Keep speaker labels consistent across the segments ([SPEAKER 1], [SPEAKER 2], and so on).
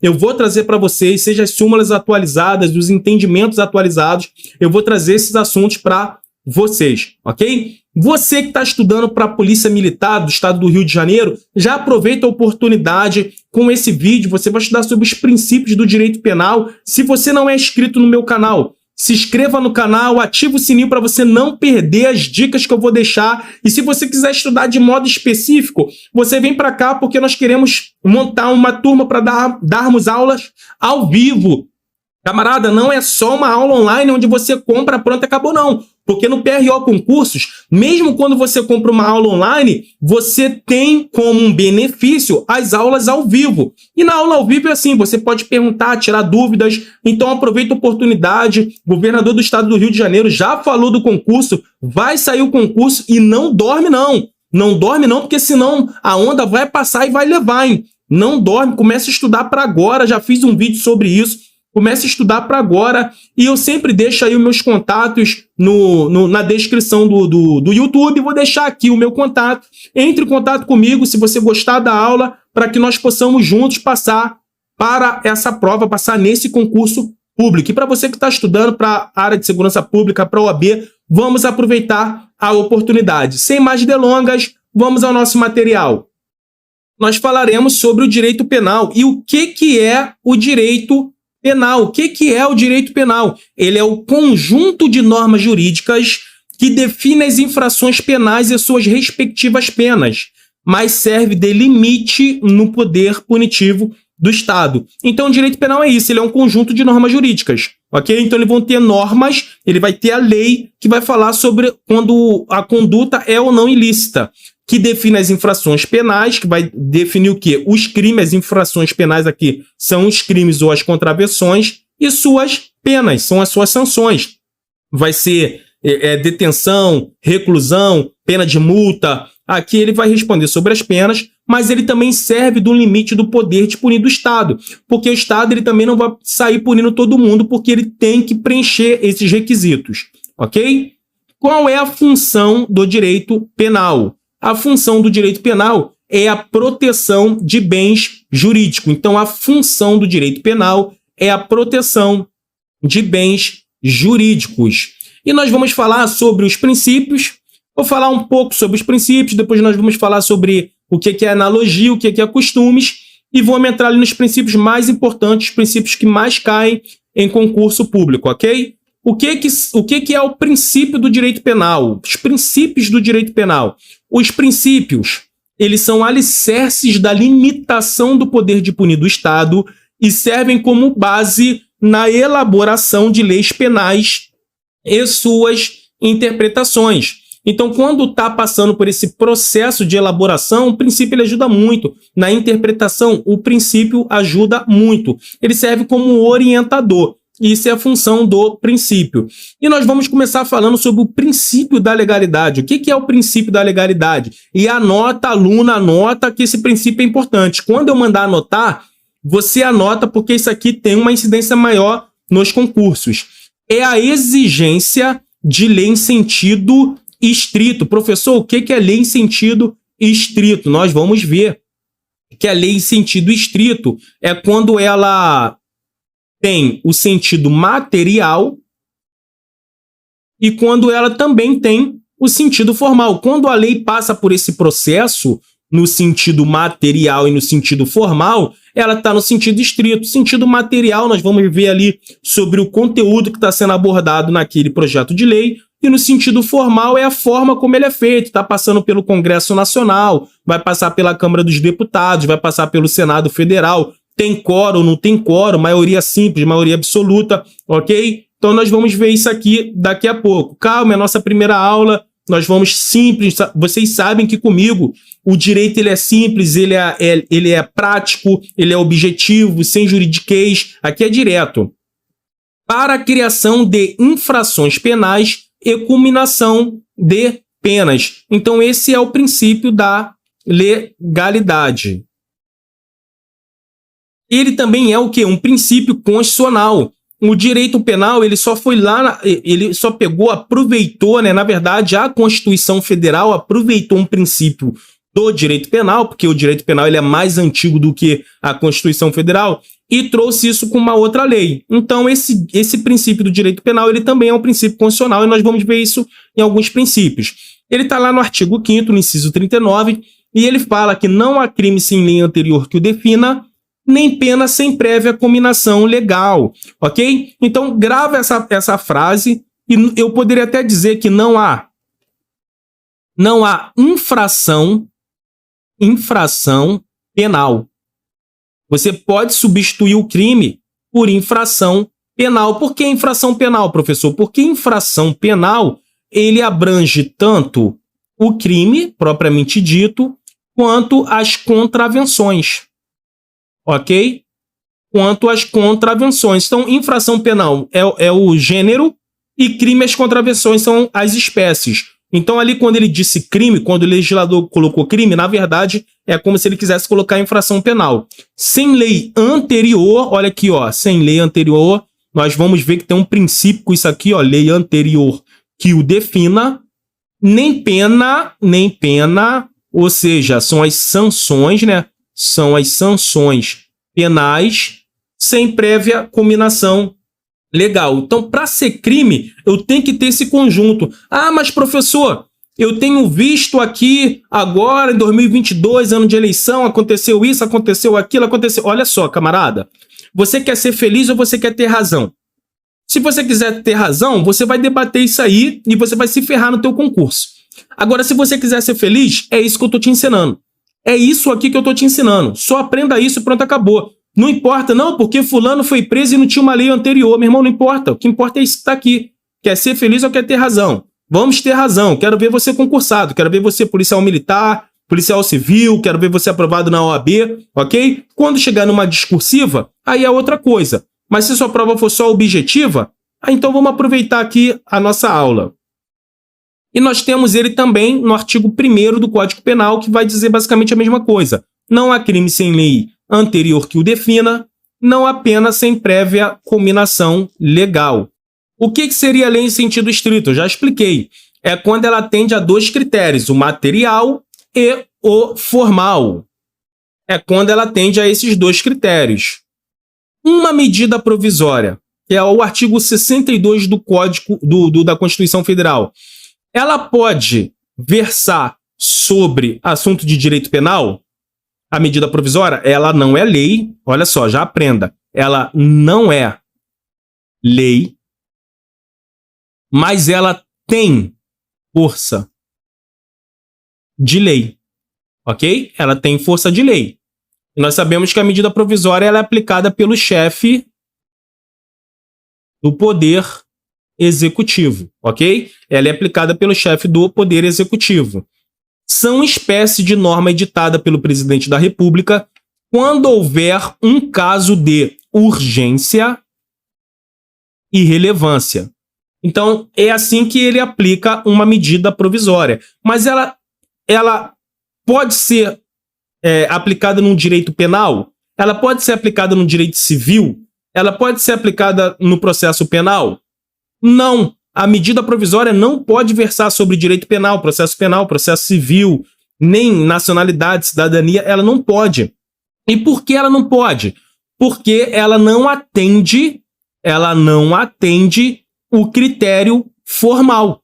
[SPEAKER 1] eu vou trazer para vocês, seja as súmulas atualizadas, os entendimentos atualizados, eu vou trazer esses assuntos para vocês, ok? Você que está estudando para a Polícia Militar do Estado do Rio de Janeiro, já aproveita a oportunidade. Com esse vídeo, você vai estudar sobre os princípios do direito penal. Se você não é inscrito no meu canal, se inscreva no canal, ativa o sininho para você não perder as dicas que eu vou deixar. E se você quiser estudar de modo específico, você vem para cá porque nós queremos montar uma turma para darmos aulas ao vivo. Camarada, não é só uma aula online onde você compra, pronto, acabou não. Porque no PRO Concursos, mesmo quando você compra uma aula online, você tem como um benefício as aulas ao vivo. E na aula ao vivo é assim, você pode perguntar, tirar dúvidas. Então aproveita a oportunidade. O governador do Estado do Rio de Janeiro já falou do concurso, vai sair o concurso e não dorme não. Não dorme não, porque senão a onda vai passar e vai levar, hein? Não dorme, comece a estudar para agora, já fiz um vídeo sobre isso. Comece a estudar para agora e eu sempre deixo aí os meus contatos na descrição do YouTube. Vou deixar aqui o meu contato. Entre em contato comigo se você gostar da aula para que nós possamos juntos passar para essa prova, passar nesse concurso público. E para você que está estudando para a área de segurança pública, para a OAB, vamos aproveitar a oportunidade. Sem mais delongas, vamos ao nosso material. Nós falaremos sobre o direito penal e o que é o direito penal. O que é o direito penal? Ele é o conjunto de normas jurídicas que define as infrações penais e suas respectivas penas, mas serve de limite no poder punitivo do Estado. Então, o direito penal é isso, ele é um conjunto de normas jurídicas, ok? Então, eles vão ter normas, ele vai ter a lei que vai falar sobre quando a conduta é ou não ilícita, que define as infrações penais, que vai definir o quê? Os crimes, as infrações penais aqui são os crimes ou as contravenções, e suas penas, são as suas sanções. Vai ser detenção, reclusão, pena de multa. Aqui ele vai responder sobre as penas, mas ele também serve do limite do poder de punir do Estado, porque o Estado ele também não vai sair punindo todo mundo, porque ele tem que preencher esses requisitos, ok? Qual é a função do direito penal? A função do direito penal é a proteção de bens jurídicos. Então, a função do direito penal é a proteção de bens jurídicos. E nós vamos falar sobre os princípios. Vou falar um pouco sobre os princípios, depois nós vamos falar sobre o que é analogia, o que é costumes, e vamos entrar ali nos princípios mais importantes, os princípios que mais caem em concurso público, ok? O que é o princípio do direito penal? Os princípios do direito penal. Os princípios, eles são alicerces da limitação do poder de punir do Estado e servem como base na elaboração de leis penais e suas interpretações. Então, quando está passando por esse processo de elaboração, o princípio ele ajuda muito. Na interpretação, o princípio ajuda muito. Ele serve como orientador. Isso é a função do princípio. E nós vamos começar falando sobre o princípio da legalidade. O que é o princípio da legalidade? E anota, aluna, anota que esse princípio é importante. Quando eu mandar anotar, você anota porque isso aqui tem uma incidência maior nos concursos. É a exigência de lei em sentido estrito. Professor, o que é lei em sentido estrito? Nós vamos ver que a lei em sentido estrito é quando ela tem o sentido material e quando ela também tem o sentido formal. Quando a lei passa por esse processo no sentido material e no sentido formal, ela está no sentido estrito. Sentido material, nós vamos ver ali sobre o conteúdo que está sendo abordado naquele projeto de lei, e no sentido formal é a forma como ele é feito. Está passando pelo Congresso Nacional, vai passar pela Câmara dos Deputados, vai passar pelo Senado Federal, tem quórum, não tem quórum, maioria simples, maioria absoluta, ok? Então nós vamos ver isso aqui daqui a pouco. Calma, é a nossa primeira aula, nós vamos simples. Vocês sabem que comigo o direito ele é simples, ele é prático, ele é objetivo, sem juridiquês, aqui é direto. Para a criação de infrações penais e culminação de penas. Então esse é o princípio da legalidade. Ele também é o quê? Um princípio constitucional. O direito penal, ele só foi lá, ele só pegou, aproveitou, né? Na verdade, a Constituição Federal aproveitou um princípio do direito penal, porque o direito penal ele é mais antigo do que a Constituição Federal, e trouxe isso com uma outra lei. Então, esse princípio do direito penal ele também é um princípio constitucional, e nós vamos ver isso em alguns princípios. Ele está lá no artigo 5º, no inciso 39, e ele fala que não há crime sem lei anterior que o defina, nem pena sem prévia cominação legal, ok? Então, grava essa frase, e eu poderia até dizer que não há infração penal. Você pode substituir o crime por infração penal. Por que infração penal, professor? Porque infração penal, ele abrange tanto o crime, propriamente dito, quanto as contravenções. Ok? Quanto às contravenções. Então, infração penal é o gênero e crime, as contravenções são as espécies. Então, ali, quando ele disse crime, quando o legislador colocou crime, na verdade, é como se ele quisesse colocar infração penal. Sem lei anterior, olha aqui, ó, sem lei anterior, nós vamos ver que tem um princípio com isso aqui, ó, lei anterior que o defina, nem pena, ou seja, são as sanções, né? São as sanções penais sem prévia cominação legal. Então, para ser crime, eu tenho que ter esse conjunto. Ah, mas professor, eu tenho visto aqui agora, em 2022, ano de eleição, aconteceu isso, aconteceu aquilo, aconteceu... Olha só, camarada, você quer ser feliz ou você quer ter razão? Se você quiser ter razão, você vai debater isso aí e você vai se ferrar no teu concurso. Agora, se você quiser ser feliz, é isso que eu tô te ensinando. É isso aqui que eu tô te ensinando. Só aprenda isso e pronto, acabou. Não importa, não, porque fulano foi preso e não tinha uma lei anterior. Meu irmão, não importa. O que importa é isso que está aqui. Quer ser feliz ou quer ter razão? Vamos ter razão. Quero ver você concursado. Quero ver você policial militar, policial civil. Quero ver você aprovado na OAB, ok? Quando chegar numa discursiva, aí é outra coisa. Mas se sua prova for só objetiva, então vamos aproveitar aqui a nossa aula. E nós temos ele também no artigo 1º do Código Penal, que vai dizer basicamente a mesma coisa. Não há crime sem lei anterior que o defina, não há pena sem prévia cominação legal. O que seria lei em sentido estrito? Eu já expliquei. É quando ela atende a 2 critérios, o material e o formal. É quando ela atende a esses 2 critérios. Uma medida provisória, que é o artigo 62 do Código da Constituição Federal, ela pode versar sobre assunto de direito penal? A medida provisória, ela não é lei. Olha só, já aprenda. Ela não é lei, mas ela tem força de lei. Ok? Ela tem força de lei. E nós sabemos que a medida provisória ela é aplicada pelo chefe do Poder Executivo. Ok? Ela é aplicada pelo chefe do Poder Executivo. São espécie de norma editada pelo presidente da República quando houver um caso de urgência e relevância. Então, é assim que ele aplica uma medida provisória. Mas ela pode ser aplicada num direito penal? Ela pode ser aplicada no direito civil? Ela pode ser aplicada no processo penal? Não. A medida provisória não pode versar sobre direito penal, processo civil, nem nacionalidade, cidadania, ela não pode. E por que ela não pode? Porque ela não atende o critério formal.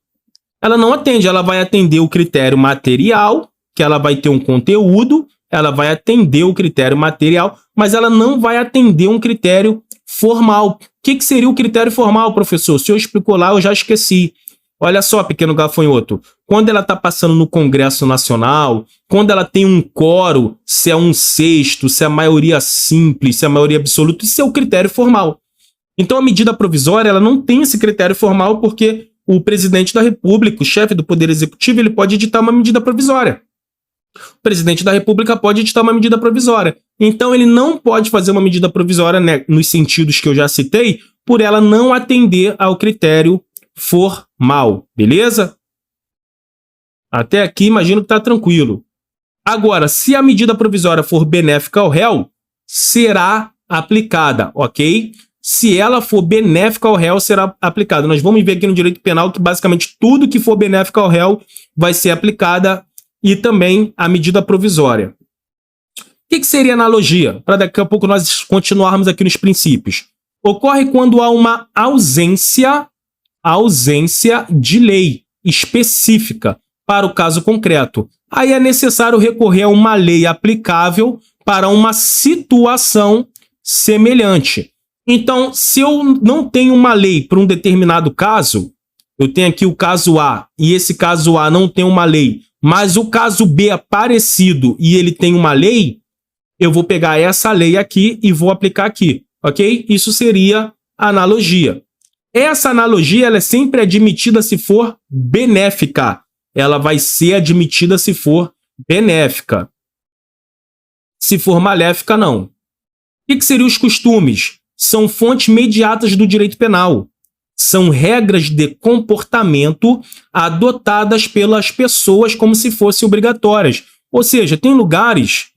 [SPEAKER 1] Ela não atende, ela vai atender o critério material, que ela vai ter um conteúdo, ela vai atender o critério material, mas ela não vai atender um critério formal. O que seria o critério formal, professor? O senhor explicou lá, eu já esqueci. Olha só, pequeno gafanhoto. Quando ela está passando no Congresso Nacional, quando ela tem um quórum, se é 1/6, se é maioria simples, se é maioria absoluta, isso é o critério formal. Então a medida provisória ela não tem esse critério formal porque o presidente da República, o chefe do Poder Executivo, ele pode editar uma medida provisória. O presidente da República pode editar uma medida provisória. Então, ele não pode fazer uma medida provisória, né, nos sentidos que eu já citei, por ela não atender ao critério formal. Beleza? Até aqui, imagino que está tranquilo. Agora, se a medida provisória for benéfica ao réu, será aplicada, ok? Se ela for benéfica ao réu, será aplicada. Nós vamos ver aqui no direito penal que basicamente tudo que for benéfico ao réu vai ser aplicada e também a medida provisória. O que seria analogia? Para daqui a pouco nós continuarmos aqui nos princípios. Ocorre quando há uma ausência de lei específica para o caso concreto. Aí é necessário recorrer a uma lei aplicável para uma situação semelhante. Então, se eu não tenho uma lei para um determinado caso, eu tenho aqui o caso A, e esse caso A não tem uma lei, mas o caso B é parecido e ele tem uma lei, eu vou pegar essa lei aqui e vou aplicar aqui, ok? Isso seria analogia. Essa analogia ela é sempre admitida se for benéfica. Ela vai ser admitida se for benéfica. Se for maléfica, não. O que seriam os costumes? São fontes imediatas do direito penal. São regras de comportamento adotadas pelas pessoas como se fossem obrigatórias. Ou seja, tem lugares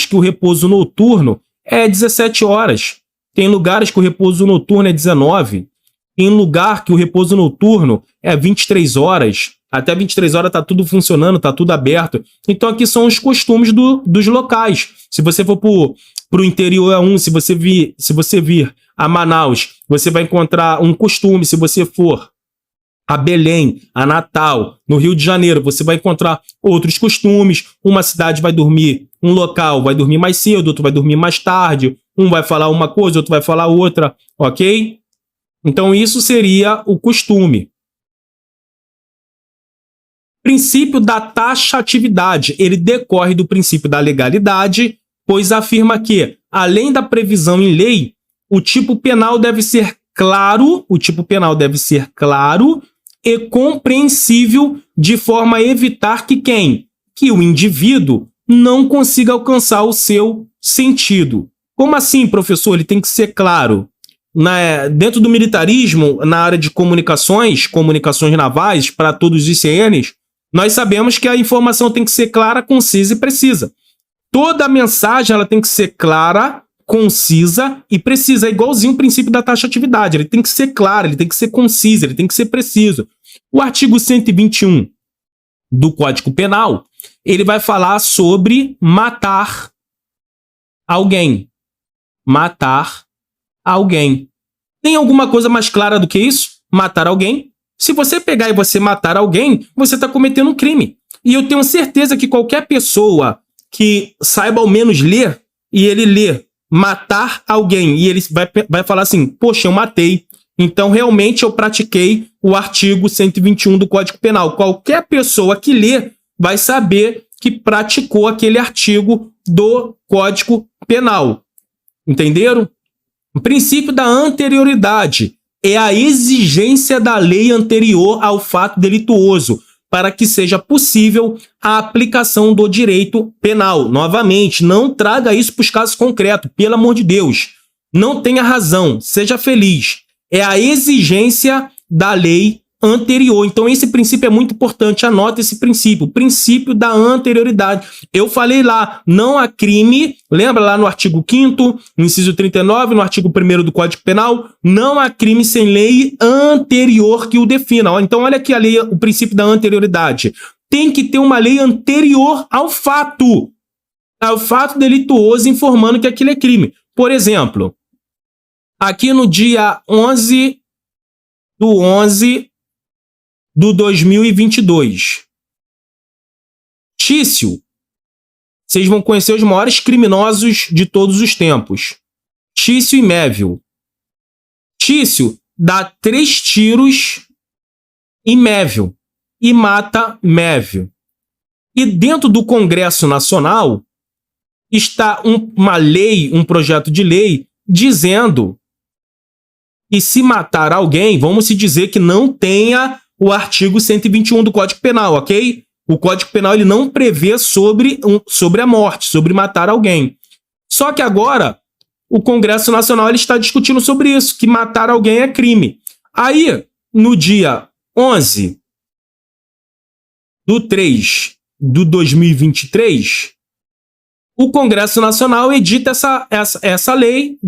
[SPEAKER 1] que o repouso noturno é 17 horas. Tem lugares que o repouso noturno é 19. Tem lugar que o repouso noturno é 23 horas. Até 23 horas está tudo funcionando, está tudo aberto. Então aqui são os costumes dos locais. Se você for para o interior é um, se você vir a Manaus, você vai encontrar um costume. Se você for a Belém, a Natal, no Rio de Janeiro, você vai encontrar outros costumes. Uma cidade vai dormir, um local vai dormir mais cedo, outro vai dormir mais tarde. Um vai falar uma coisa, outro vai falar outra, ok? Então isso seria o costume. Princípio da taxatividade. Ele decorre do princípio da legalidade, pois afirma que, além da previsão em lei, o tipo penal deve ser claro e compreensível de forma a evitar que o indivíduo não consiga alcançar o seu sentido. Como assim, professor? Ele tem que ser claro. Dentro do militarismo, na área de comunicações navais, para todos os ICNs, nós sabemos que a informação tem que ser clara, concisa e precisa. Toda a mensagem ela tem que ser clara, concisa e precisa. É igualzinho o princípio da taxatividade. Ele tem que ser claro, ele tem que ser conciso, ele tem que ser preciso. O artigo 121 do Código Penal, ele vai falar sobre matar alguém. Matar alguém. Tem alguma coisa mais clara do que isso? Matar alguém? Se você pegar e você matar alguém, você está cometendo um crime. E eu tenho certeza que qualquer pessoa que saiba ao menos ler, e ele lê matar alguém, e ele vai falar assim, poxa, eu matei. Então, realmente, eu pratiquei o artigo 121 do Código Penal. Qualquer pessoa que lê vai saber que praticou aquele artigo do Código Penal. Entenderam? O princípio da anterioridade é a exigência da lei anterior ao fato delituoso para que seja possível a aplicação do direito penal. Novamente, não traga isso para os casos concretos, pelo amor de Deus. Não tenha razão, seja feliz. É a exigência da lei anterior. Então, esse princípio é muito importante. Anota esse princípio. O princípio da anterioridade. Eu falei lá, não há crime. Lembra lá no artigo 5º, no inciso 39, no artigo 1º do Código Penal? Não há crime sem lei anterior que o defina. Então, olha aqui a lei, o princípio da anterioridade. Tem que ter uma lei anterior ao fato delituoso informando que aquilo é crime. Por exemplo, aqui no dia 11/11 de 2022. Tício, vocês vão conhecer os maiores criminosos de todos os tempos. Tício e Mévio. Tício dá 3 tiros em Mévio e mata Mévio. E dentro do Congresso Nacional está uma lei, um projeto de lei, dizendo que se matar alguém, vamos se dizer que não tenha o artigo 121 do Código Penal, ok? O Código Penal ele não prevê sobre a morte, sobre matar alguém. Só que agora, o Congresso Nacional ele está discutindo sobre isso, que matar alguém é crime. Aí, no dia 11/3 de 2023, o Congresso Nacional edita essa lei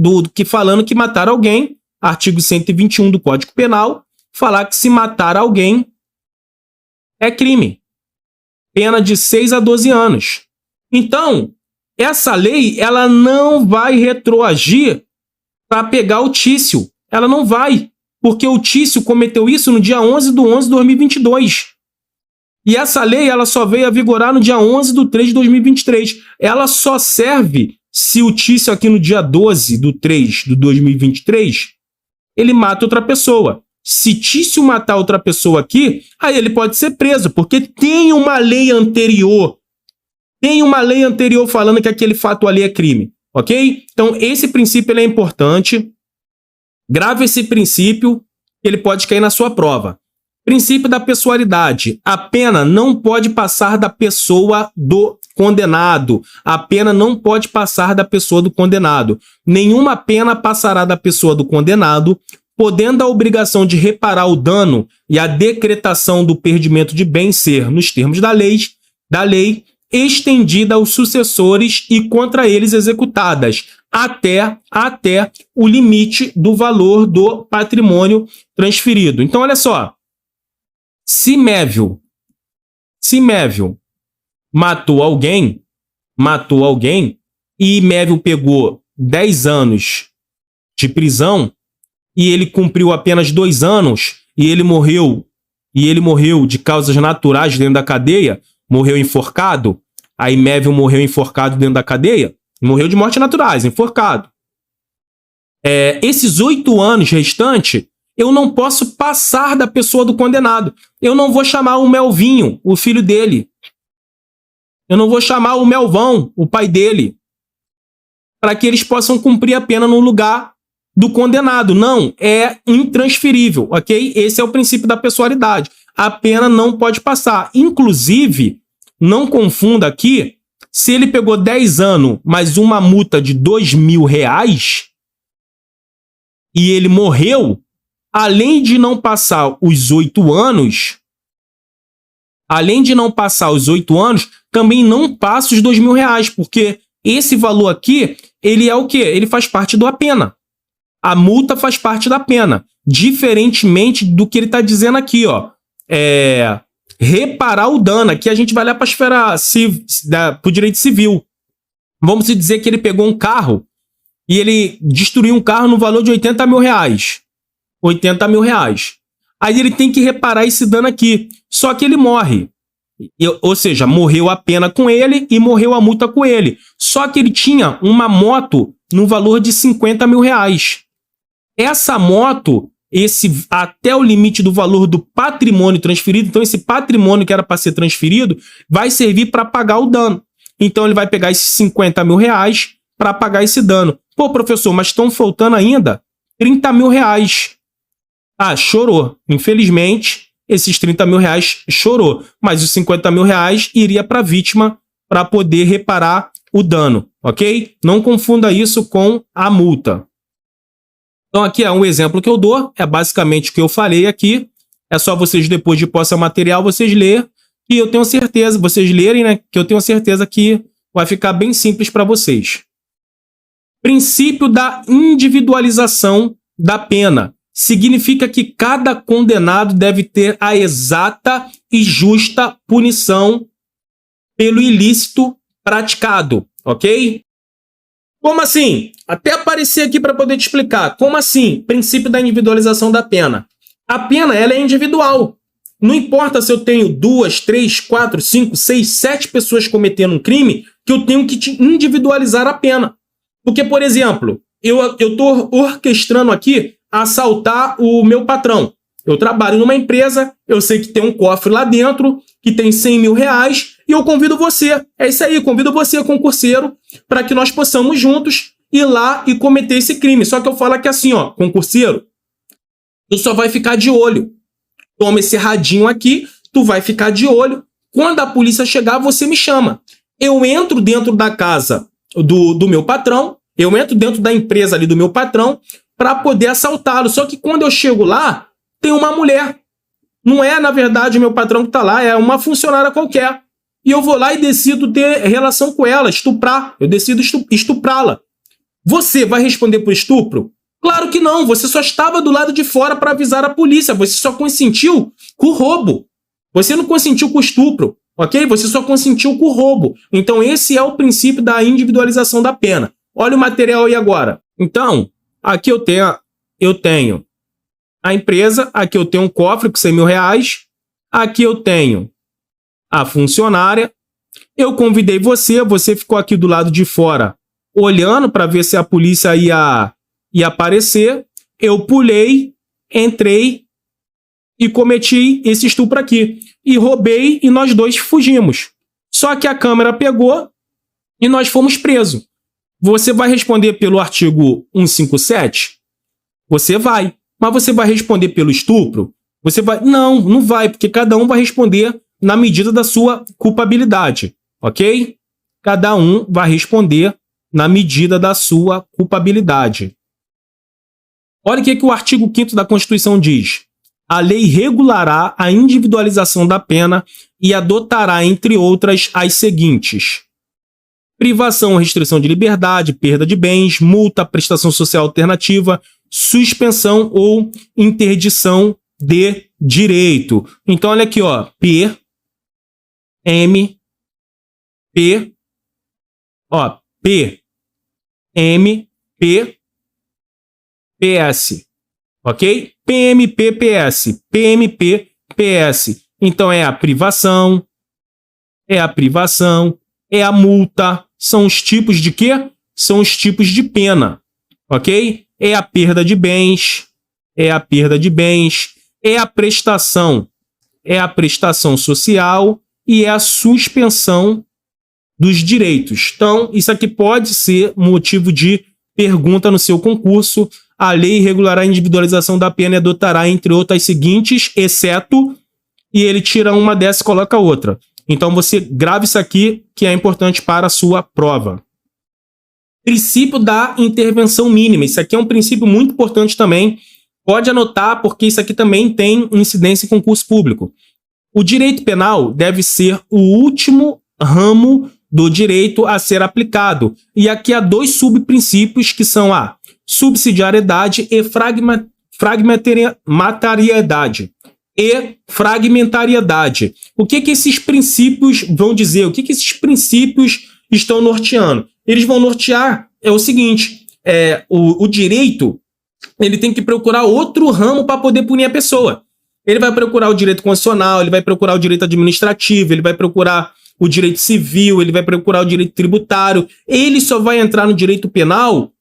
[SPEAKER 1] falando que matar alguém, artigo 121 do Código Penal, falar que se matar alguém é crime. pena de 6 a 12 anos. Então, essa lei, ela não vai retroagir para pegar o Tício. Ela não vai, porque o Tício cometeu isso no dia 11/11/2022. E essa lei, ela só veio a vigorar no dia 11/3/2023. Ela só serve se o Tício aqui no dia 12/3/2023, ele mata outra pessoa. Se Tício matar outra pessoa aqui, aí ele pode ser preso, porque tem uma lei anterior. Tem uma lei anterior falando que aquele fato ali é crime, ok? Então, esse princípio ele é importante. Grave esse princípio, ele pode cair na sua prova. Princípio da pessoalidade. A pena não pode passar da pessoa do condenado. A pena não pode passar da pessoa do condenado. Nenhuma pena passará da pessoa do condenado, podendo a obrigação de reparar o dano e a decretação do perdimento de bem ser, nos termos da lei, estendida aos sucessores e contra eles executadas, até o limite do valor do patrimônio transferido. Então, olha só. Se Mévio matou alguém, e Mévio pegou 10 anos de prisão, e ele cumpriu apenas 2 anos, e ele morreu de causas naturais dentro da cadeia, morreu enforcado, aí Mévio morreu enforcado dentro da cadeia, morreu de morte naturais, enforcado. Esses 8 anos restantes, eu não posso passar da pessoa do condenado. Eu não vou chamar o Melvinho, o filho dele. Eu não vou chamar o Melvão, o pai dele, para que eles possam cumprir a pena no lugar do condenado. Não, é intransferível, ok? Esse é o princípio da pessoalidade. A pena não pode passar. Inclusive, não confunda aqui, se ele pegou 10 anos mais uma multa de R$2.000 e ele morreu, além de não passar os 8 anos, também não passa os R$2.000, porque esse valor aqui, ele é o quê? Ele faz parte da pena. A multa faz parte da pena, diferentemente do que ele está dizendo aqui, ó. Reparar o dano. Aqui a gente vai lá para a esfera para o direito civil. Vamos dizer que ele pegou um carro e ele destruiu um carro no valor de R$80.000. R$80.000. Aí ele tem que reparar esse dano aqui. Só que ele morre. Ou seja, morreu a pena com ele e morreu a multa com ele. Só que ele tinha uma moto no valor de R$50.000. Essa moto, até o limite do valor do patrimônio transferido, então esse patrimônio que era para ser transferido, vai servir para pagar o dano. Então ele vai pegar esses R$50.000 para pagar esse dano. Pô, professor, mas estão faltando ainda R$30.000. Ah, chorou. Infelizmente, esses R$30.000 chorou. Mas os R$50.000 iria para a vítima para poder reparar o dano, ok? Não confunda isso com a multa. Então aqui é um exemplo que eu dou, é basicamente o que eu falei aqui. É só vocês, depois de posse ao material, vocês lerem, e eu tenho certeza, vocês lerem, né? Que eu tenho certeza que vai ficar bem simples para vocês. Princípio da individualização da pena. Significa que cada condenado deve ter a exata e justa punição pelo ilícito praticado, ok? Como assim? Até aparecer aqui para poder te explicar. Como assim? Princípio da individualização da pena. A pena, ela é individual. Não importa se eu tenho 2, 3, 4, 5, 6, 7 pessoas cometendo um crime, que eu tenho que te individualizar a pena. Porque, por exemplo, eu estou orquestrando aqui assaltar o meu patrão. Eu trabalho numa empresa, eu sei que tem um cofre lá dentro, que tem R$100.000, e eu convido você. É isso aí, convido você, concurseiro, para que nós possamos juntos ir lá e cometer esse crime. Só que eu falo aqui assim, ó, concurseiro, tu só vai ficar de olho. Toma esse radinho aqui, tu vai ficar de olho. Quando a polícia chegar, você me chama. Eu entro dentro da casa do meu patrão, eu entro dentro da empresa ali do meu patrão para poder assaltá-lo. Só que quando eu chego lá, tem uma mulher. Não é, na verdade, o meu patrão que está lá, é uma funcionária qualquer. E eu vou lá e decido ter relação com ela, estuprar. Eu decido estuprá-la. Você vai responder por estupro? Claro que não. Você só estava do lado de fora para avisar a polícia. Você só consentiu com o roubo. Você não consentiu com o estupro. ok? Você só consentiu com o roubo. Então, esse é o princípio da individualização da pena. Olha o material aí agora. Então, aqui eu tenho a empresa, aqui eu tenho um cofre com 100 mil reais, aqui eu tenho a funcionária, eu convidei você ficou aqui do lado de fora olhando para ver se a polícia ia aparecer, eu pulei, entrei e cometi esse estupro aqui. E roubei e nós dois fugimos. Só que a câmera pegou e nós fomos presos. Você vai responder pelo artigo 157? Você vai. Mas você vai responder pelo estupro? Você vai... Não, não vai, porque cada um vai responder na medida da sua culpabilidade, ok? Cada um vai responder na medida da sua culpabilidade. Olha o que o artigo 5º da Constituição diz. A lei regulará a individualização da pena e adotará, entre outras, as seguintes: privação ou restrição de liberdade, perda de bens, multa, prestação social alternativa, suspensão ou interdição de direito. Então, olha aqui, ó, PMPPS, ok? PMPPS. Então, é a privação, é a multa. São os tipos de quê? São os tipos de pena, ok? É a perda de bens, é a prestação social e é a suspensão dos direitos. Então, isso aqui pode ser motivo de pergunta no seu concurso. A lei regulará a individualização da pena e adotará, entre outras seguintes, exceto, e ele tira uma dessa e coloca outra. Então, você grava isso aqui, que é importante para a sua prova. Princípio da intervenção mínima. Isso aqui é um princípio muito importante também. Pode anotar, porque isso aqui também tem incidência em concurso público. O direito penal deve ser o último ramo do direito a ser aplicado. E aqui há dois subprincípios, que são a subsidiariedade e fragmentariedade. O que esses princípios vão dizer? O que esses princípios estão norteando? Eles vão nortear o seguinte: o direito, ele tem que procurar outro ramo para poder punir a pessoa. Ele vai procurar o direito constitucional, ele vai procurar o direito administrativo, ele vai procurar o direito civil, ele vai procurar o direito tributário. Ele só vai entrar no direito penal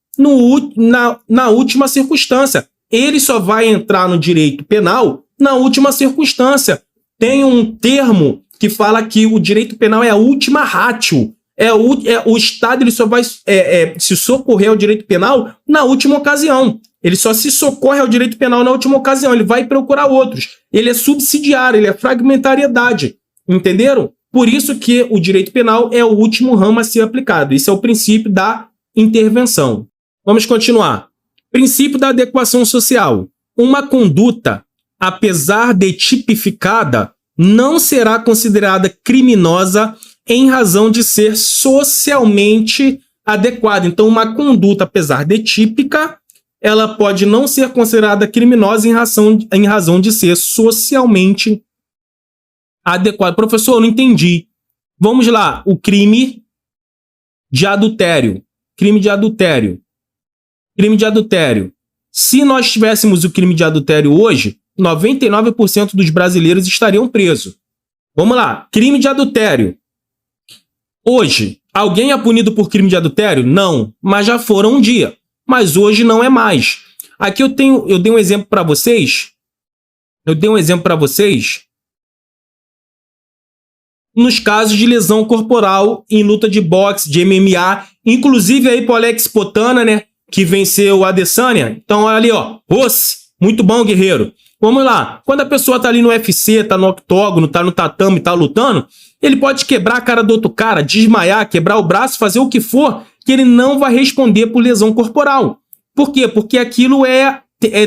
[SPEAKER 1] na última circunstância. Ele só vai entrar no direito penal na última circunstância. Tem um termo que fala que o direito penal é a última ratio. O Estado ele só vai se socorrer ao direito penal na última ocasião. Ele só se socorre ao direito penal na última ocasião. Ele vai procurar outros. Ele é subsidiário, ele é fragmentariedade. Entenderam? Por isso que o direito penal é o último ramo a ser aplicado. Esse é o princípio da intervenção. Vamos continuar. Princípio da adequação social. Uma conduta, apesar de tipificada, não será considerada criminosa em razão de ser socialmente adequada. Então, uma conduta, apesar de típica, ela pode não ser considerada criminosa em razão de ser socialmente adequada. Professor, eu não entendi. Vamos lá. O crime de adultério. Crime de adultério. Se nós tivéssemos o crime de adultério hoje, 99% dos brasileiros estariam presos. Vamos lá. Crime de adultério. Hoje, alguém é punido por crime de adultério? Não, mas já foram um dia. Mas hoje não é mais. Aqui eu dei um exemplo para vocês. Nos casos de lesão corporal em luta de boxe, de MMA, inclusive aí pro Alex Potana, né, que venceu a Adesanya. Então, olha ali, ó, Rossi, muito bom, guerreiro. Vamos lá. Quando a pessoa tá ali no UFC, tá no octógono, tá no tatame, tá lutando, ele pode quebrar a cara do outro cara, desmaiar, quebrar o braço, fazer o que for, que ele não vai responder por lesão corporal. Por quê? Porque aquilo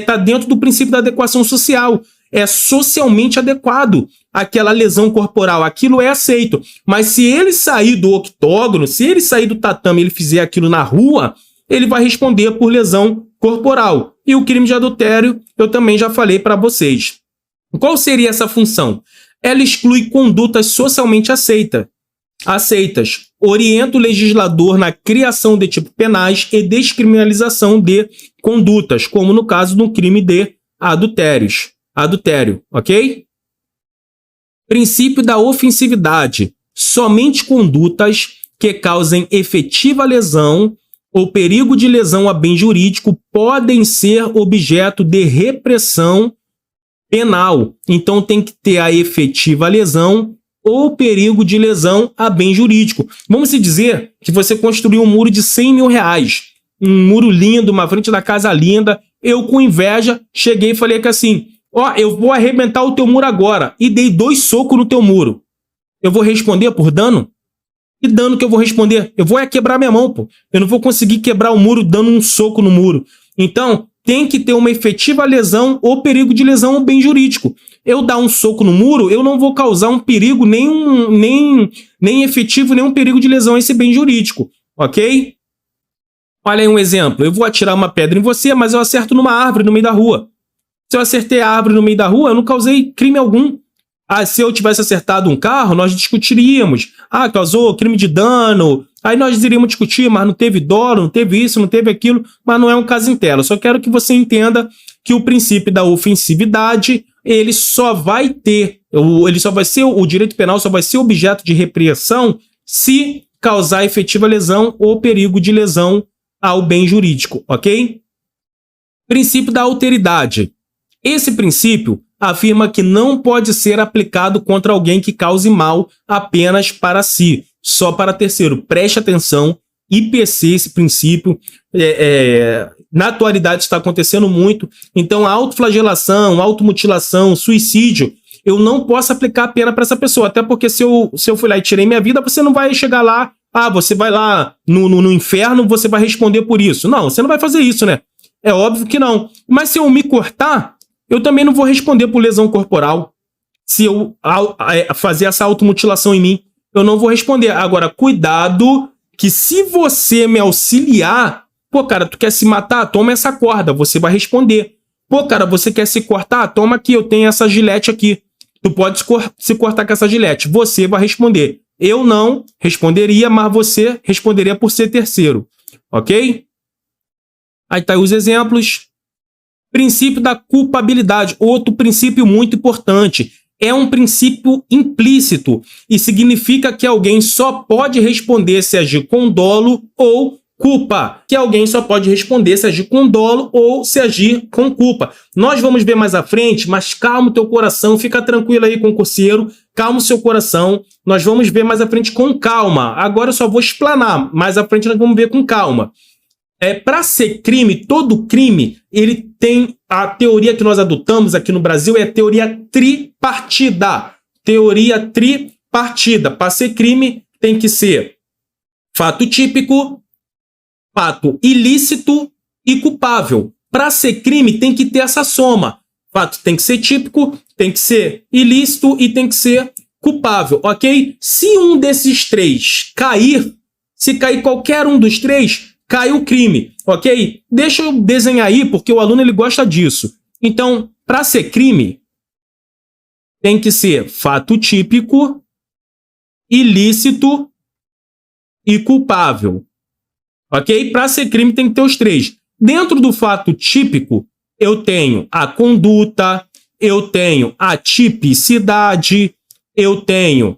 [SPEAKER 1] tá dentro do princípio da adequação social. É socialmente adequado aquela lesão corporal. Aquilo é aceito. Mas se ele sair do octógono, se ele sair do tatame e ele fizer aquilo na rua, ele vai responder por lesão corporal. E o crime de adultério, eu também já falei para vocês. Qual seria essa função? ela exclui condutas socialmente aceitas, orienta o legislador na criação de tipos penais e descriminalização de condutas, como no caso do crime de adultério, ok? Princípio da ofensividade. Somente condutas que causem efetiva lesão ou perigo de lesão a bem jurídico podem ser objeto de repressão penal. Então tem que ter a efetiva lesão ou perigo de lesão a bem jurídico. Vamos dizer que você construiu um muro de 100 mil reais, um muro lindo, uma frente da casa linda. Eu, com inveja, cheguei e falei que assim, ó, eu vou arrebentar o teu muro agora, e dei 2 socos no teu muro. Eu vou responder por dano? Que dano que eu vou responder? Eu vou quebrar minha mão, pô. Eu não vou conseguir quebrar o muro dando um soco no muro. Então, tem que ter uma efetiva lesão ou perigo de lesão ao bem jurídico. Eu dar um soco no muro, eu não vou causar um perigo, nem efetivo, nem um perigo de lesão a esse bem jurídico, ok? Olha aí um exemplo. Eu vou atirar uma pedra em você, mas eu acerto numa árvore no meio da rua. Se eu acertei a árvore no meio da rua, eu não causei crime algum. Ah, se eu tivesse acertado um carro, nós discutiríamos. Ah, causou crime de dano. Aí nós iríamos discutir, mas não teve dolo, não teve isso, não teve aquilo, mas não é um caso em tela. Só quero que você entenda que o princípio da ofensividade, ele só vai ter, o direito penal só vai ser objeto de repreensão se causar efetiva lesão ou perigo de lesão ao bem jurídico, ok? Princípio da alteridade. Esse princípio afirma que não pode ser aplicado contra alguém que cause mal apenas para si, só para terceiro. Preste atenção, IPC, esse princípio, na atualidade está acontecendo muito. Então, a autoflagelação, automutilação, suicídio, eu não posso aplicar a pena para essa pessoa, até porque se eu fui lá e tirei minha vida, você não vai chegar lá, você vai lá no inferno, você vai responder por isso. Não, você não vai fazer isso, né? É óbvio que não. Mas se eu me cortar, eu também não vou responder por lesão corporal. Se eu fazer essa automutilação em mim, eu não vou responder. Agora, cuidado que se você me auxiliar, pô, cara, tu quer se matar? Toma essa corda, você vai responder. Pô, cara, você quer se cortar? Toma aqui, eu tenho essa gilete aqui. Tu pode se cortar com essa gilete. Você vai responder. Eu não responderia, mas você responderia por ser terceiro. Ok? Aí tá aí os exemplos. Princípio da culpabilidade, outro princípio muito importante. É um princípio implícito e significa que alguém só pode responder se agir com dolo ou culpa. Que alguém só pode responder se agir com dolo ou se agir com culpa. Nós vamos ver mais à frente, mas calma o teu coração, fica tranquilo aí, concurseiro, calma o seu coração. Nós vamos ver mais à frente com calma. Agora eu só vou explanar, mais à frente nós vamos ver com calma. Para ser crime, todo crime, ele tem a teoria que nós adotamos aqui no Brasil, é a teoria tripartida. Teoria tripartida. Para ser crime, tem que ser fato típico, fato ilícito e culpável. Para ser crime, tem que ter essa soma. Fato tem que ser típico, tem que ser ilícito e tem que ser culpável, ok? Se um desses três cair, se cair qualquer um dos três, cai o crime, ok? Deixa eu desenhar aí, porque o aluno ele gosta disso. Então, para ser crime, tem que ser fato típico, ilícito e culpável, ok? Para ser crime tem que ter os três. Dentro do fato típico, eu tenho a conduta, eu tenho a tipicidade, eu tenho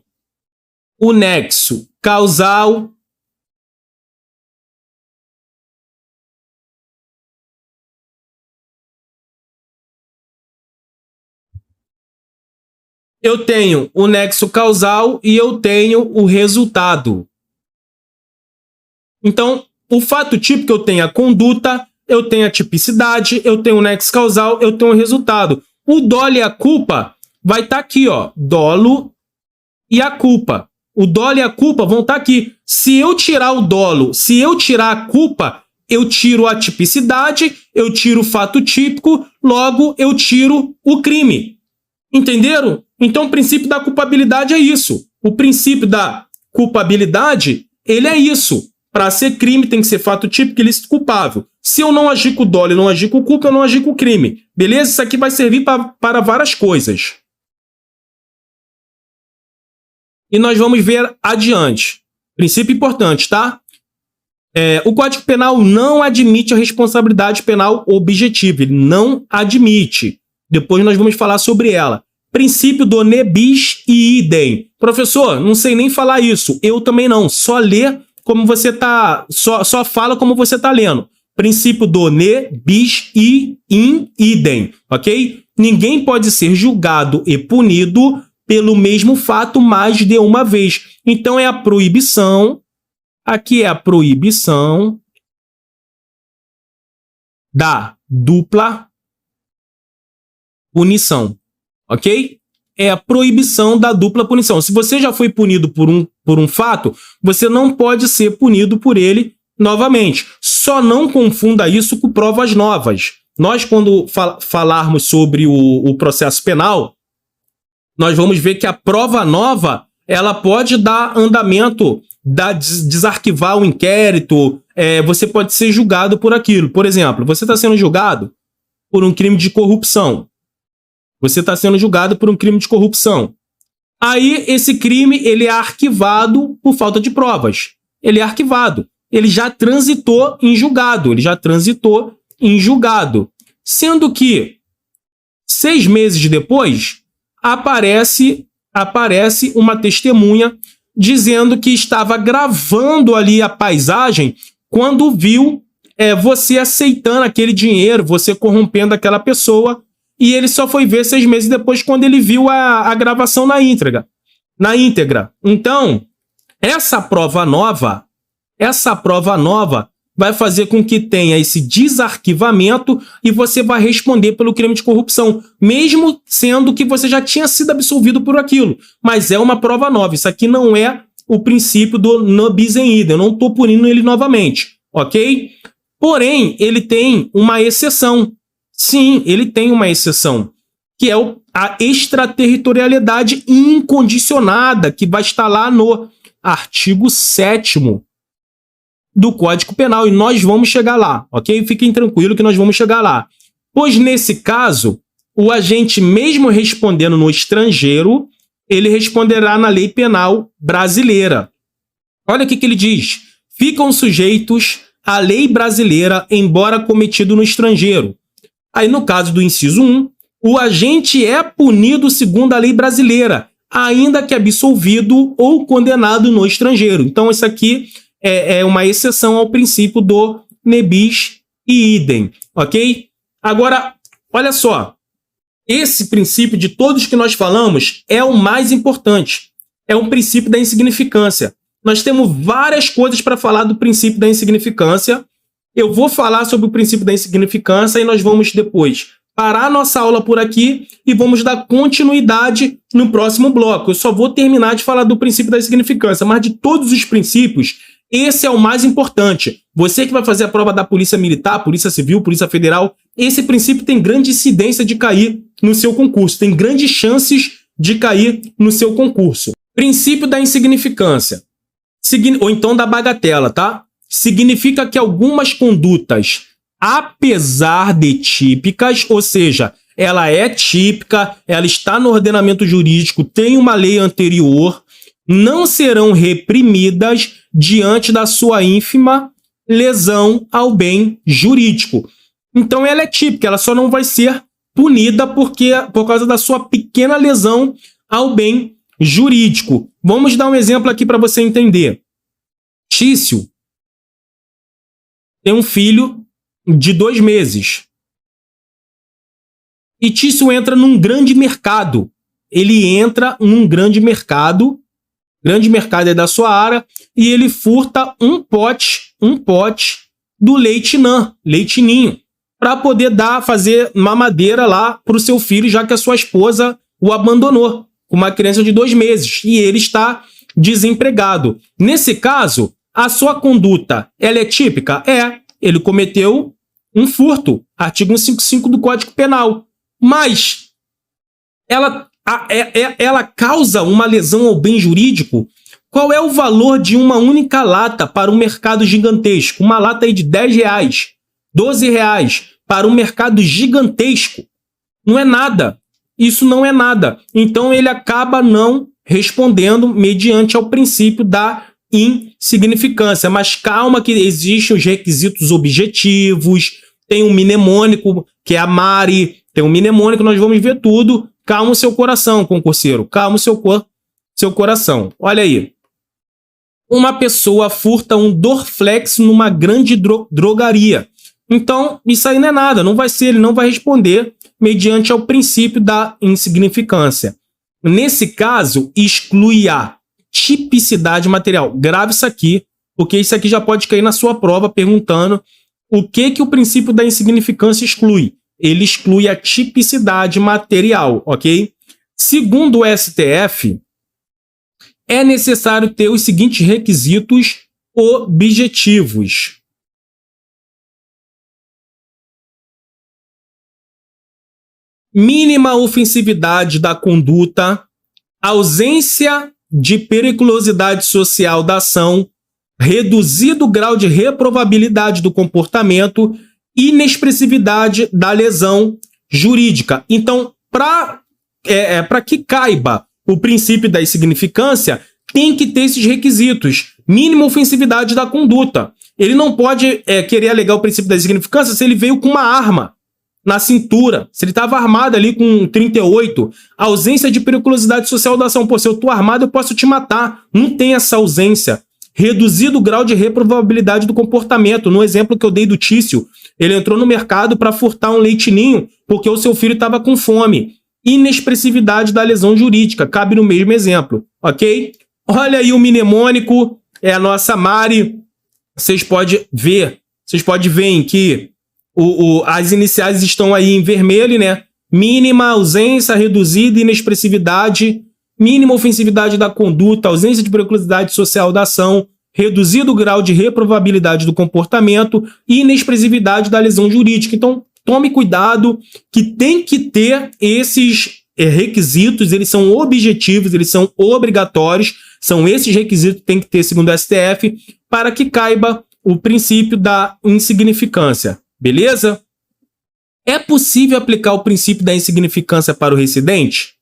[SPEAKER 1] o nexo causal, eu tenho o nexo causal e eu tenho o resultado. Então, o fato típico, eu tenho a conduta, eu tenho a tipicidade, eu tenho o nexo causal, eu tenho o resultado. O dolo e a culpa vai estar aqui, ó. Dolo e a culpa. O dolo e a culpa vão estar aqui. Se eu tirar o dolo, se eu tirar a culpa, eu tiro a tipicidade, eu tiro o fato típico, logo eu tiro o crime. Entenderam? Então, o princípio da culpabilidade é isso. O princípio da culpabilidade, ele é isso. Para ser crime, tem que ser fato típico, ilícito, culpável. Se eu não agir com o dolo e não agir com o culpa, eu não agir com o crime. Beleza? Isso aqui vai servir para várias coisas. E nós vamos ver adiante. Princípio importante, tá? O Código Penal não admite a responsabilidade penal objetiva. Ele não admite. Depois nós vamos falar sobre ela. Princípio do ne bis e idem. Professor, não sei nem falar isso. Eu também não. Só lê como você tá... Só fala como você tá lendo. Princípio do ne bis e in idem. Ok? Ninguém pode ser julgado e punido pelo mesmo fato mais de uma vez. Então é a proibição... Aqui é a proibição da dupla punição, ok? É a proibição da dupla punição. Se você já foi punido por um fato, você não pode ser punido por ele novamente. Só não confunda isso com provas novas. Nós, quando falarmos sobre o processo penal, nós vamos ver que a prova nova, ela pode dar andamento, desarquivar o inquérito, você pode ser julgado por aquilo. Por exemplo, você está sendo julgado por um crime de corrupção. Você está sendo julgado por um crime de corrupção. Aí, esse crime, ele é arquivado por falta de provas. Ele é arquivado. Ele já transitou em julgado. Sendo que, 6 meses depois, aparece uma testemunha dizendo que estava gravando ali a paisagem quando viu você aceitando aquele dinheiro, você corrompendo aquela pessoa, e ele só foi ver 6 meses depois quando ele viu a gravação na íntegra. Então, essa prova nova vai fazer com que tenha esse desarquivamento e você vai responder pelo crime de corrupção, mesmo sendo que você já tinha sido absolvido por aquilo. Mas é uma prova nova. Isso aqui não é o princípio do ne bis in idem. Eu não estou punindo ele novamente, ok? Porém, ele tem uma exceção. Sim, ele tem uma exceção, que é a extraterritorialidade incondicionada, que vai estar lá no artigo 7º do Código Penal, e nós vamos chegar lá, ok? Fiquem tranquilos que nós vamos chegar lá. Pois, nesse caso, o agente, mesmo respondendo no estrangeiro, ele responderá na lei penal brasileira. Olha o que ele diz. Ficam sujeitos à lei brasileira, embora cometido no estrangeiro. Aí, no caso do inciso 1, o agente é punido segundo a lei brasileira, ainda que absolvido ou condenado no estrangeiro. Então, isso aqui é uma exceção ao princípio do ne bis e idem, ok? Agora, olha só, esse princípio de todos que nós falamos é o mais importante, é o princípio da insignificância. Nós temos várias coisas para falar do princípio da insignificância. Eu vou falar sobre o princípio da insignificância e nós vamos depois parar nossa aula por aqui e vamos dar continuidade no próximo bloco. Eu só vou terminar de falar do princípio da insignificância, mas de todos os princípios, esse é o mais importante. Você que vai fazer a prova da Polícia Militar, Polícia Civil, Polícia Federal, esse princípio tem grande incidência de cair no seu concurso, tem grandes chances de cair no seu concurso. Princípio da insignificância, ou então da bagatela, tá? Significa que algumas condutas, apesar de típicas, ou seja, ela é típica, ela está no ordenamento jurídico, tem uma lei anterior, não serão reprimidas diante da sua ínfima lesão ao bem jurídico. Então ela é típica, ela só não vai ser punida por causa da sua pequena lesão ao bem jurídico. Vamos dar um exemplo aqui para você entender. Tício tem um filho de 2 meses. E Tício entra num grande mercado. Ele entra num grande mercado é da sua área, e ele furta um pote do leite NAN, leite ninho, para poder fazer mamadeira lá para o seu filho, já que a sua esposa o abandonou, com uma criança de 2 meses, e ele está desempregado. Nesse caso, a sua conduta, ela é típica? Ele cometeu um furto, artigo 155 do Código Penal, mas ela causa uma lesão ao bem jurídico? Qual é o valor de uma única lata para um mercado gigantesco? Uma lata aí de R$10, R$12 para um mercado gigantesco. Não é nada. Isso não é nada. Então ele acaba não respondendo mediante ao princípio da insignificância. Mas calma que existem os requisitos objetivos, tem um mnemônico, que é a Mari, tem um mnemônico, nós vamos ver tudo. Calma o seu coração, concurseiro, calma o seu coração. Olha aí. Uma pessoa furta um Dorflex numa grande drogaria. Então, isso aí não é nada, não vai ser, ele não vai responder mediante ao princípio da insignificância. Nesse caso, exclui a tipicidade material. Grave isso aqui, porque isso aqui já pode cair na sua prova perguntando o que o princípio da insignificância exclui. Ele exclui a tipicidade material, ok? Segundo o STF, é necessário ter os seguintes requisitos objetivos. Mínima ofensividade da conduta, ausência de periculosidade social da ação, reduzido grau de reprovabilidade do comportamento, inexpressividade da lesão jurídica. Então, para que caiba o princípio da insignificância, tem que ter esses requisitos. Mínima ofensividade da conduta. Ele não pode querer alegar o princípio da insignificância se ele veio com uma arma na cintura, se ele estava armado ali com 38, ausência de periculosidade social da ação. Pô, se eu estou armado, eu posso te matar. Não tem essa ausência. Reduzido grau de reprovabilidade do comportamento. No exemplo que eu dei do Tício, ele entrou no mercado para furtar um leitinho porque o seu filho estava com fome. Inexpressividade da lesão jurídica. Cabe no mesmo exemplo, ok? Olha aí o mnemônico, é a nossa Mari. Vocês podem ver em que as iniciais estão aí em vermelho, né? Mínima, ausência, reduzida, inexpressividade, mínima ofensividade da conduta, ausência de periculosidade social da ação, reduzido grau de reprovabilidade do comportamento e inexpressividade da lesão jurídica. Então, tome cuidado que tem que ter esses requisitos, eles são objetivos, eles são obrigatórios, são esses requisitos que tem que ter, segundo o STF, para que caiba o princípio da insignificância. Beleza? É possível aplicar o princípio da insignificância para o reincidente?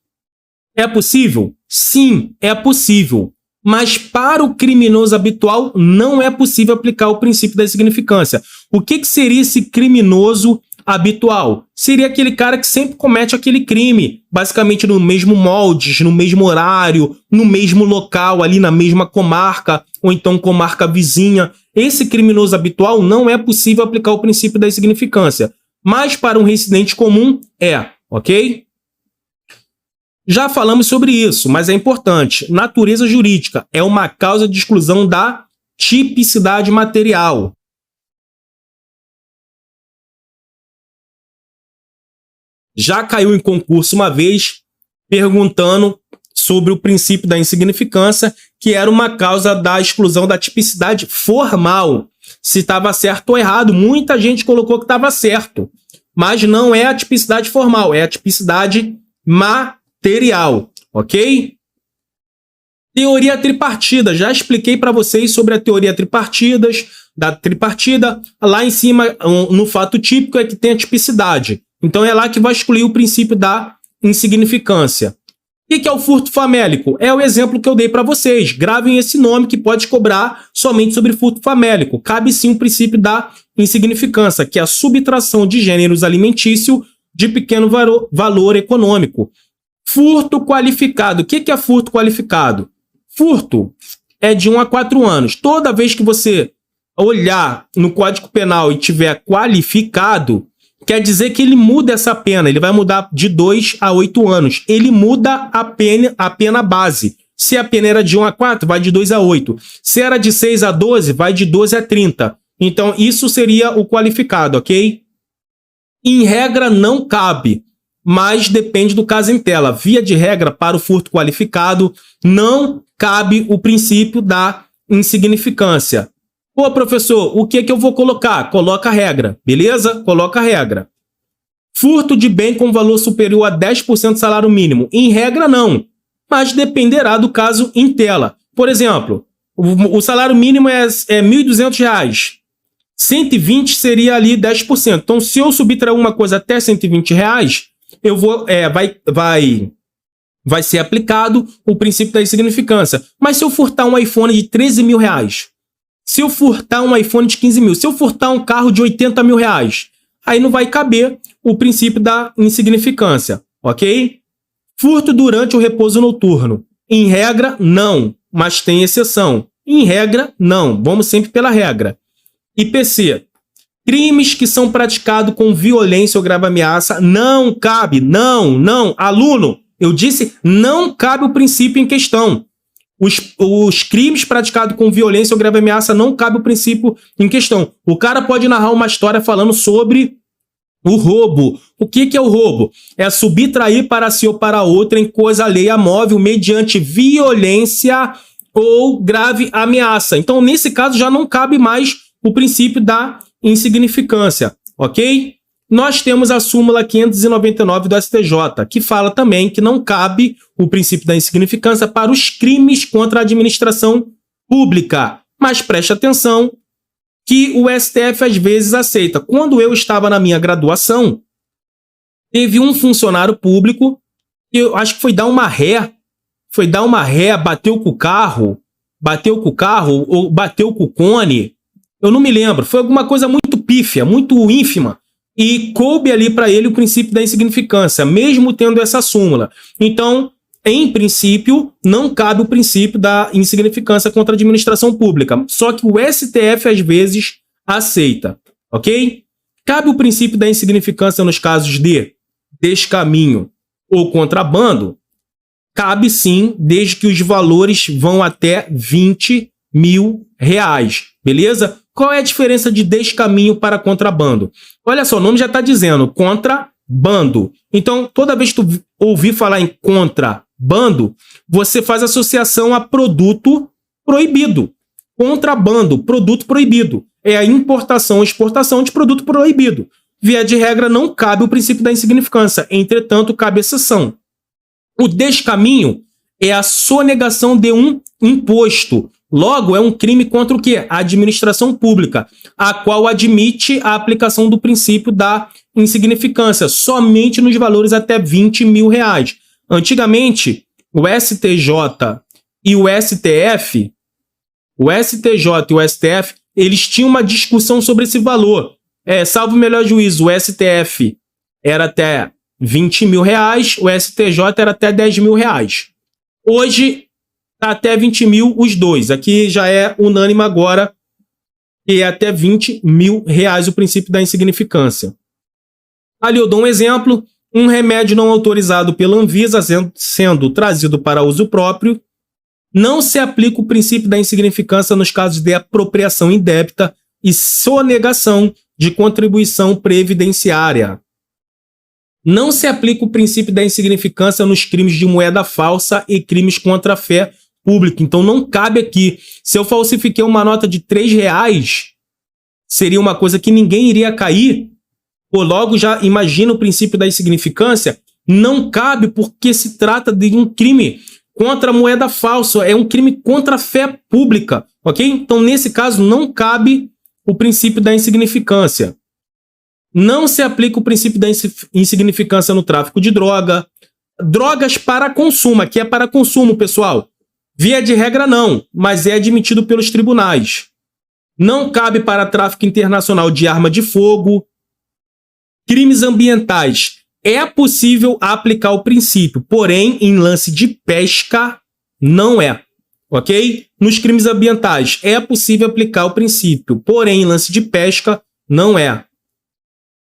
[SPEAKER 1] É possível? Sim, é possível. Mas para o criminoso habitual, não é possível aplicar o princípio da insignificância. O que seria esse criminoso habitual? Seria aquele cara que sempre comete aquele crime, basicamente no mesmo molde, no mesmo horário, no mesmo local, ali na mesma comarca, ou então comarca vizinha. Esse criminoso habitual não é possível aplicar o princípio da insignificância. Mas para um reincidente comum, ok? Já falamos sobre isso, mas é importante. Natureza jurídica é uma causa de exclusão da tipicidade material. Já caiu em concurso uma vez perguntando sobre o princípio da insignificância, que era uma causa da exclusão da tipicidade formal. Se estava certo ou errado, muita gente colocou que estava certo. Mas não é a tipicidade formal, é a tipicidade material, ok? Teoria tripartida. Já expliquei para vocês sobre a teoria da tripartida. Lá em cima, no fato típico, é que tem a tipicidade. Então é lá que vai excluir o princípio da insignificância. O que é o furto famélico? É o exemplo que eu dei para vocês. Gravem esse nome que pode cobrar somente sobre furto famélico. Cabe sim o princípio da insignificância, que é a subtração de gêneros alimentício de pequeno valor econômico. Furto qualificado. O que é furto qualificado? Furto é de 1 a 4 anos. Toda vez que você olhar no Código Penal e tiver qualificado, quer dizer que ele muda essa pena, ele vai mudar de 2 a 8 anos. Ele muda a pena base. Se a pena era de 1 a 4, vai de 2 a 8. Se era de 6 a 12, vai de 12 a 30. Então, isso seria o qualificado, ok? Em regra, não cabe, mas depende do caso em tela. Via de regra, para o furto qualificado, não cabe o princípio da insignificância. Pô, professor, o que eu vou colocar? Coloca a regra, beleza? Coloca a regra. Furto de bem com valor superior a 10% do salário mínimo. Em regra, não, mas dependerá do caso em tela. Por exemplo, o salário mínimo é R$ 1.200. 120 seria ali 10%. Então, se eu subtrair uma coisa até R$ 120, eu vou, vai ser aplicado o princípio da insignificância. Mas se eu furtar um iPhone de 13 mil reais, se eu furtar um iPhone de 15 mil, se eu furtar um carro de 80 mil reais, aí não vai caber o princípio da insignificância, ok? Furto durante o repouso noturno. Em regra, não, mas tem exceção. Em regra, não. Vamos sempre pela regra. IPC. Crimes que são praticados com violência ou grave ameaça não cabe. Não. Aluno, eu disse não cabe o princípio em questão. Os crimes praticados com violência ou grave ameaça não cabe o princípio em questão. O cara pode narrar uma história falando sobre o roubo. O que é o roubo? É subtrair para si ou para outra em coisa alheia móvel mediante violência ou grave ameaça. Então, nesse caso, já não cabe mais o princípio da insignificância, ok? Nós temos a súmula 599 do STJ, que fala também que não cabe o princípio da insignificância para os crimes contra a administração pública. Mas preste atenção que o STF às vezes aceita. Quando eu estava na minha graduação, teve um funcionário público, eu acho que foi dar uma ré, bateu com o carro ou bateu com o cone, eu não me lembro, foi alguma coisa muito pífia, muito ínfima, e coube ali para ele o princípio da insignificância, mesmo tendo essa súmula. Então, em princípio, não cabe o princípio da insignificância contra a administração pública, só que o STF às vezes aceita, ok? Cabe o princípio da insignificância nos casos de descaminho ou contrabando? Cabe sim, desde que os valores vão até 20 mil reais, beleza? Qual é a diferença de descaminho para contrabando? Olha só, o nome já está dizendo, contrabando. Então, toda vez que tu ouvir falar em contrabando, você faz associação a produto proibido. Contrabando, produto proibido. É a importação ou exportação de produto proibido. Via de regra, não cabe o princípio da insignificância. Entretanto, cabe exceção. O descaminho é a sonegação de um imposto. Logo, é um crime contra o quê? A administração pública, a qual admite a aplicação do princípio da insignificância, somente nos valores até 20 mil reais. Antigamente, o STJ e o STF, eles tinham uma discussão sobre esse valor. Salvo o melhor juízo, o STF era até 20 mil reais, o STJ era até 10 mil reais. Hoje, está até 20 mil os dois. Aqui já é unânime agora, que é até 20 mil reais o princípio da insignificância. Ali eu dou um exemplo. Um remédio não autorizado pela Anvisa, sendo trazido para uso próprio, não se aplica o princípio da insignificância nos casos de apropriação indébita e sonegação de contribuição previdenciária. Não se aplica o princípio da insignificância nos crimes de moeda falsa e crimes contra a fé pública. Então não cabe aqui. Se eu falsifiquei uma nota de R$3, seria uma coisa que ninguém iria cair. Ou logo já imagina o princípio da insignificância. Não cabe porque se trata de um crime contra a moeda falsa. É um crime contra a fé pública. Ok? Então nesse caso não cabe o princípio da insignificância. Não se aplica o princípio da insignificância no tráfico de droga. Drogas para consumo. Aqui é para consumo, pessoal. Via de regra não, mas é admitido pelos tribunais. Não cabe para tráfico internacional de arma de fogo. Crimes ambientais. É possível aplicar o princípio, porém, em lance de pesca, não é. Ok? Nos crimes ambientais, é possível aplicar o princípio, porém, em lance de pesca, não é.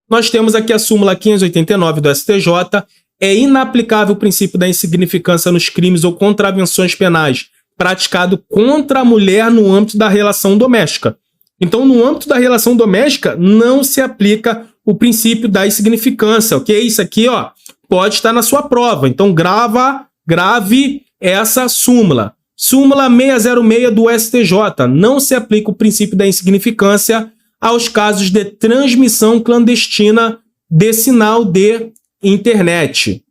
[SPEAKER 1] Nós temos aqui a súmula 589 do STJ. É inaplicável o princípio da insignificância nos crimes ou contravenções penais praticado contra a mulher no âmbito da relação doméstica. Então, no âmbito da relação doméstica, não se aplica o princípio da insignificância, ok? Isso aqui, ó, pode estar na sua prova. Então, grave essa súmula. Súmula 606 do STJ. Não se aplica o princípio da insignificância aos casos de transmissão clandestina de sinal de internet.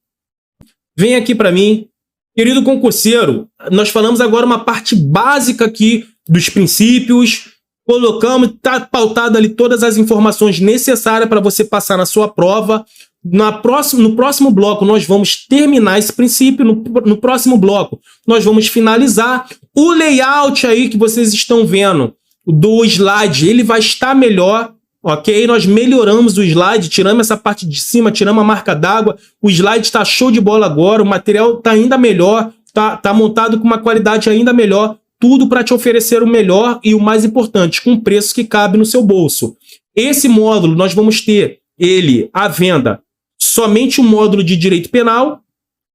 [SPEAKER 1] Vem aqui para mim. Querido concurseiro, nós falamos agora uma parte básica aqui dos princípios, colocamos, está pautado ali todas as informações necessárias para você passar na sua prova. No próximo bloco, nós vamos terminar esse princípio. No próximo bloco, nós vamos finalizar. O layout aí que vocês estão vendo do slide, ele vai estar melhor, ok? Nós melhoramos o slide, tiramos essa parte de cima, tiramos a marca d'água. O slide está show de bola agora, o material está ainda melhor, tá montado com uma qualidade ainda melhor. Tudo para te oferecer o melhor e o mais importante, com preço que cabe no seu bolso. Esse módulo, nós vamos ter ele à venda somente o módulo de direito penal,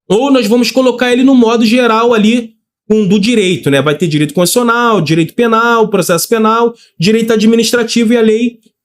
[SPEAKER 1] ou nós vamos colocar ele no modo geral ali do direito, né? Vai ter direito constitucional, direito penal, processo penal, direito administrativo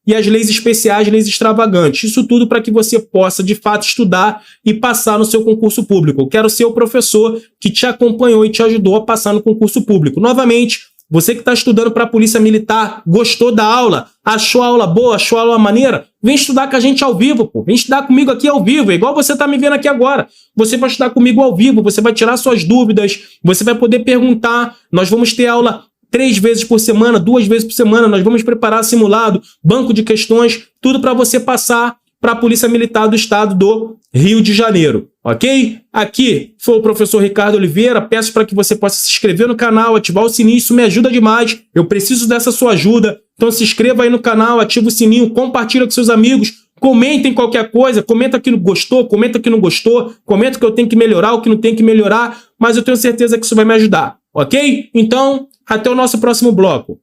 [SPEAKER 1] e as leis especiais, leis extravagantes. Isso tudo para que você possa, de fato, estudar e passar no seu concurso público. Eu quero ser o professor que te acompanhou e te ajudou a passar no concurso público. Novamente, você que está estudando para a Polícia Militar, gostou da aula, achou a aula boa, achou a aula maneira, vem estudar com a gente ao vivo, pô. Vem estudar comigo aqui ao vivo, igual você está me vendo aqui agora. Você vai estudar comigo ao vivo, você vai tirar suas dúvidas, você vai poder perguntar. Nós vamos ter aula 3 vezes por semana, 2 vezes por semana, nós vamos preparar simulado, banco de questões, tudo para você passar para a Polícia Militar do Estado do Rio de Janeiro, ok? Aqui foi o professor Ricardo Oliveira, peço para que você possa se inscrever no canal, ativar o sininho, isso me ajuda demais, eu preciso dessa sua ajuda, então se inscreva aí no canal, ativa o sininho, compartilha com seus amigos, comentem qualquer coisa, comenta que gostou, comenta que não gostou, comenta que eu tenho que melhorar, o que não tenho que melhorar, mas eu tenho certeza que isso vai me ajudar, ok? Então, até o nosso próximo bloco.